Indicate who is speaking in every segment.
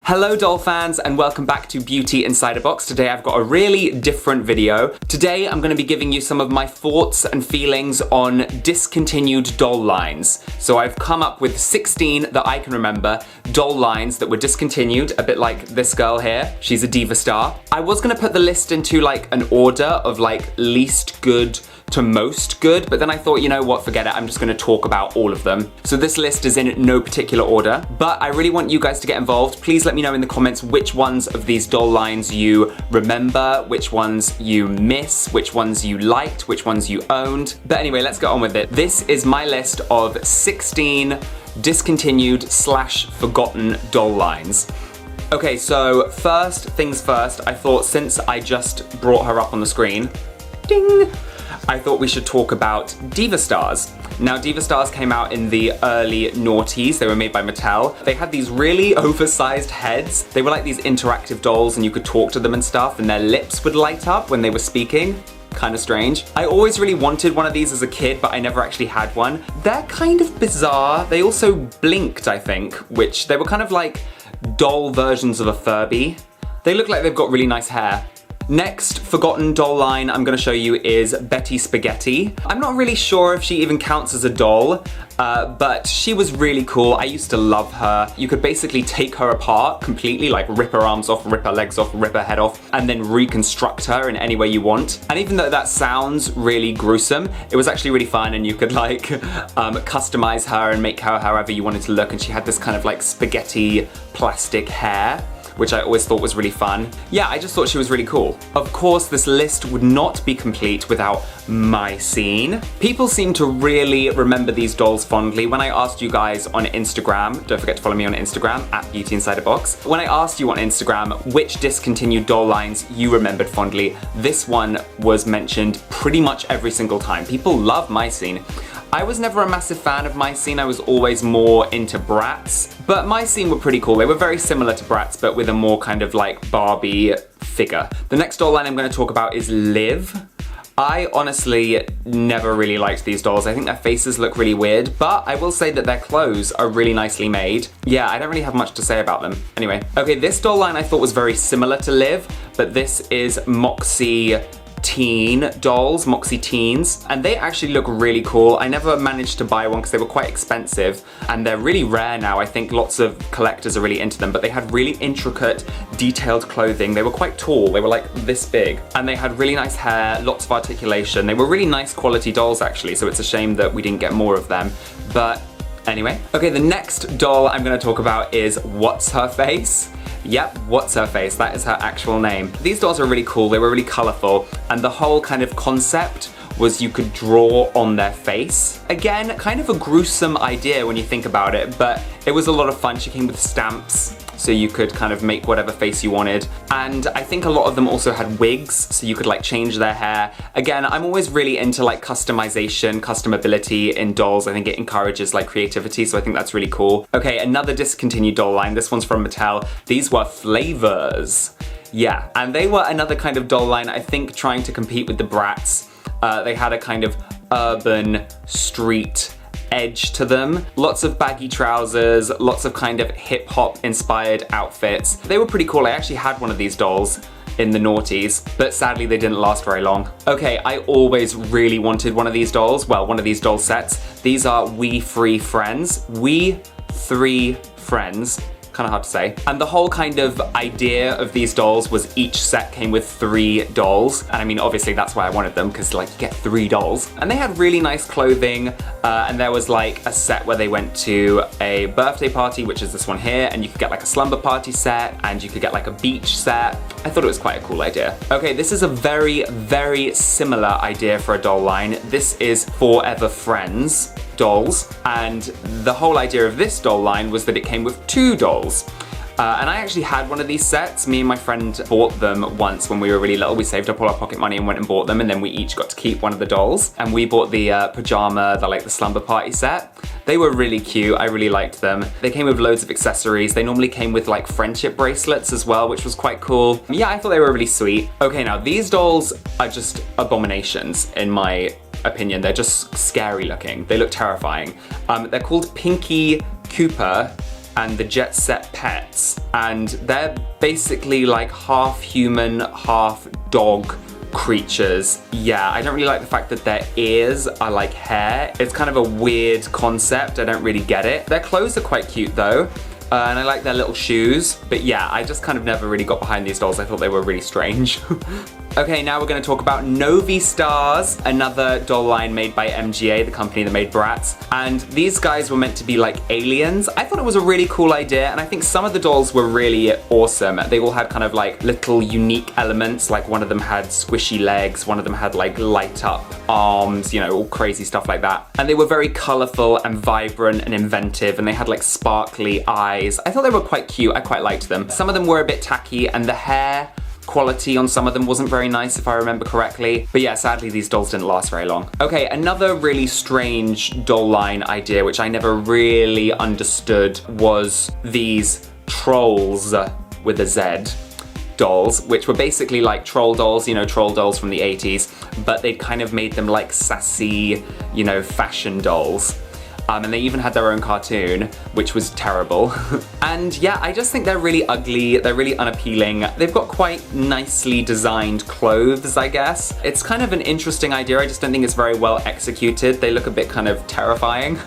Speaker 1: Hello doll fans and welcome back to Beauty Inside a Box. Today I've got a really different video. Today I'm going to be giving you some of my thoughts and feelings on discontinued doll lines. So I've come up with 16 that I can remember doll lines that were discontinued, a bit like this girl here. She's a Diva Star. I was going to put the list into like an order of like least good to most good, but then I thought, you know what, forget it, I'm just gonna talk about all of them. So this list is in no particular order, but I really want you guys to get involved. Please let me know in the comments which ones of these doll lines you remember, which ones you miss, which ones you liked, which ones you owned. But anyway, let's get on with it. This is my list of 16 discontinued / forgotten doll lines. Okay, so first things first, I thought since I just brought her up on the screen, ding, I thought we should talk about Diva Stars. Now, Diva Stars came out in the early noughties. They were made by Mattel. They had these really oversized heads. They were like these interactive dolls and you could talk to them and stuff, and their lips would light up when they were speaking. Kind of strange. I always really wanted one of these as a kid, but I never actually had one. They're kind of bizarre. They also blinked, I think, which they were kind of like doll versions of a Furby. They look like they've got really nice hair. Next forgotten doll line I'm gonna show you is Betty Spaghetti. I'm not really sure if she even counts as a doll, but she was really cool. I used to love her. You could basically take her apart completely, like rip her arms off, rip her legs off, rip her head off, and then reconstruct her in any way you want. And even though that sounds really gruesome, it was actually really fun, and you could like customize her and make her however you wanted to look, and she had this kind of like spaghetti plastic hair, which I always thought was really fun. Yeah, I just thought she was really cool. Of course, this list would not be complete without my scene. People seem to really remember these dolls fondly. When I asked you guys on Instagram, don't forget to follow me on Instagram, at Beauty Inside a Box. When I asked you on Instagram which discontinued doll lines you remembered fondly, this one was mentioned pretty much every single time. People love my scene. I was never a massive fan of My Scene. I was always more into Bratz, but My Scene were pretty cool. They were very similar to Bratz, but with a more kind of like Barbie figure. The next doll line I'm going to talk about is Liv. I honestly never really liked these dolls. I think their faces look really weird, but I will say that their clothes are really nicely made. Yeah, I don't really have much to say about them. Anyway, okay, this doll line I thought was very similar to Liv, but this is Moxie teen dolls, Moxie teens, and they actually look really cool. I never managed to buy one because they were quite expensive, and they're really rare now. I think lots of collectors are really into them, but they had really intricate, detailed clothing. They were quite tall. They were like this big, and they had really nice hair, lots of articulation. They were really nice quality dolls actually, so it's a shame that we didn't get more of them, but anyway. Okay, the next doll I'm gonna talk about is What's Her Face? Yep, What's Her Face, that is her actual name. These dolls are really cool, they were really colorful, and the whole kind of concept was you could draw on their face. Again, kind of a gruesome idea when you think about it, but it was a lot of fun. She came with stamps, so you could kind of make whatever face you wanted. And I think a lot of them also had wigs, so you could like change their hair. Again, I'm always really into like customization, customability in dolls. I think it encourages like creativity, so I think that's really cool. Okay, another discontinued doll line. This one's from Mattel. These were Flavors. Yeah, and they were another kind of doll line, I think trying to compete with the Bratz. They had a kind of urban street edge to them. Lots of baggy trousers, lots of kind of hip-hop inspired outfits. They were pretty cool. I actually had one of these dolls in the noughties, but sadly they didn't last very long. Okay, I always really wanted one of these dolls. Well, one of these doll sets. These are We 3 Friends. We 3 Friends. Kind of hard to say. And the whole kind of idea of these dolls was each set came with 3 dolls. And I mean, obviously that's why I wanted them, because like you get 3 dolls. And they had really nice clothing. And there was like a set where they went to a birthday party, which is this one here. And you could get like a slumber party set, and you could get like a beach set. I thought it was quite a cool idea. Okay, this is a very, very similar idea for a doll line. This is Forever Friends dolls, and the whole idea of this doll line was that it came with 2 dolls. And I actually had one of these sets. Me and my friend bought them once when we were really little. We saved up all our pocket money and went and bought them, and then we each got to keep one of the dolls. And we bought the pajama, the slumber party set. They were really cute. I really liked them. They came with loads of accessories. They normally came with like friendship bracelets as well, which was quite cool. Yeah, I thought they were really sweet. Okay, now these dolls are just abominations in my opinion. They're just scary looking. They look terrifying. They're called Pinky Cooper and the Jet Set Pets, and they're basically like half human, half dog creatures. Yeah, I don't really like the fact that their ears are like hair. It's kind of a weird concept. I don't really get it. Their clothes are quite cute though. And I like their little shoes, but yeah, I just kind of never really got behind these dolls. I thought they were really strange. Okay, now we're gonna talk about Novi Stars, another doll line made by MGA, the company that made Bratz. And these guys were meant to be like aliens. I thought it was a really cool idea, and I think some of the dolls were really awesome. They all had kind of like little unique elements, like one of them had squishy legs, one of them had like light up arms, you know, all crazy stuff like that. And they were very colorful and vibrant and inventive, and they had like sparkly eyes. I thought they were quite cute. I quite liked them. Some of them were a bit tacky, and the hair quality on some of them wasn't very nice if I remember correctly. But yeah, sadly these dolls didn't last very long. Okay, another really strange doll line idea which I never really understood was these Trollz with a Z dolls, which were basically like troll dolls, you know, troll dolls from the 80s, but they kind of made them like sassy, you know, fashion dolls. And they even had their own cartoon, which was terrible. And yeah, I just think they're really ugly, they're really unappealing. They've got quite nicely designed clothes, I guess. It's kind of an interesting idea, I just don't think it's very well executed. They look a bit kind of terrifying.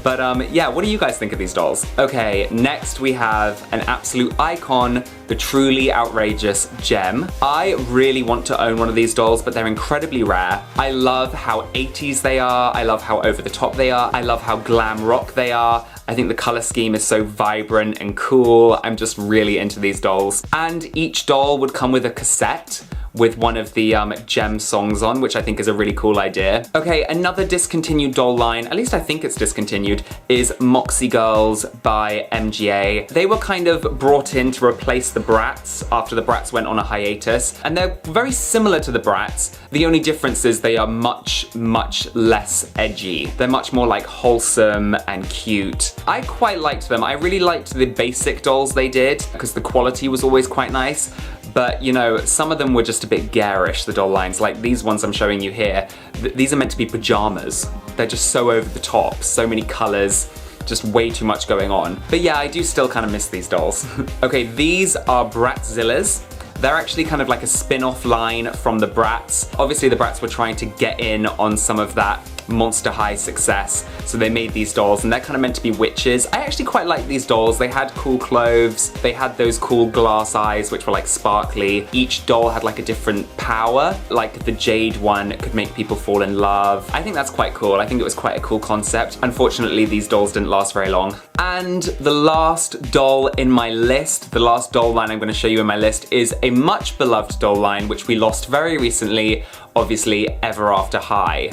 Speaker 1: But yeah, what do you guys think of these dolls? Okay, next we have an absolute icon, the truly outrageous Gem. I really want to own one of these dolls, but they're incredibly rare. I love how 80s they are, I love how over the top they are, I love how glam rock they are. I think the color scheme is so vibrant and cool. I'm just really into these dolls. And each doll would come with a cassette with one of the Gem songs on, which I think is a really cool idea. Okay, another discontinued doll line, at least I think it's discontinued, is Moxie Girlz by MGA. They were kind of brought in to replace the Bratz after the Bratz went on a hiatus, and they're very similar to the Bratz. The only difference is they are much, much less edgy. They're much more like wholesome and cute. I quite liked them. I really liked the basic dolls they did because the quality was always quite nice. But, you know, some of them were just a bit garish, the doll lines. Like these ones I'm showing you here. These are meant to be pajamas. They're just so over the top, so many colors, just way too much going on. But yeah, I do still kind of miss these dolls. Okay, these are Bratzillaz. They're actually kind of like a spin-off line from the Bratz. Obviously the Bratz were trying to get in on some of that Monster High success, so they made these dolls, and they're kind of meant to be witches. I actually quite like these dolls. They had cool clothes, they had those cool glass eyes which were like sparkly. Each doll had like a different power, like the jade one could make people fall in love. I think that's quite cool. I think it was quite a cool concept. Unfortunately, these dolls didn't last very long. And the last doll in my list, the last doll line I'm going to show you in my list, is a much beloved doll line which we lost very recently, obviously Ever After High.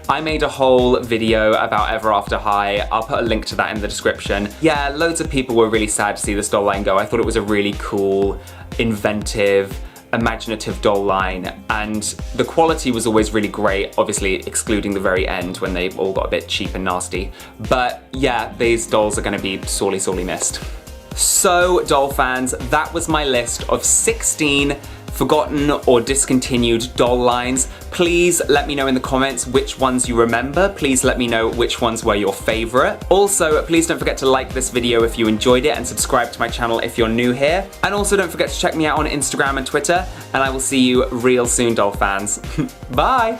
Speaker 1: I made a whole video about Ever After High. I'll put a link to that in the description. Yeah, loads of people were really sad to see this doll line go. I thought it was a really cool, inventive, imaginative doll line, and the quality was always really great, obviously excluding the very end when they all got a bit cheap and nasty. But yeah, these dolls are gonna be sorely, sorely missed. So, doll fans, that was my list of 16 forgotten or discontinued doll lines. Please let me know in the comments which ones you remember. Please let me know which ones were your favorite. Also, please don't forget to like this video if you enjoyed it and subscribe to my channel if you're new here. And also don't forget to check me out on Instagram and Twitter, and I will see you real soon, doll fans. Bye!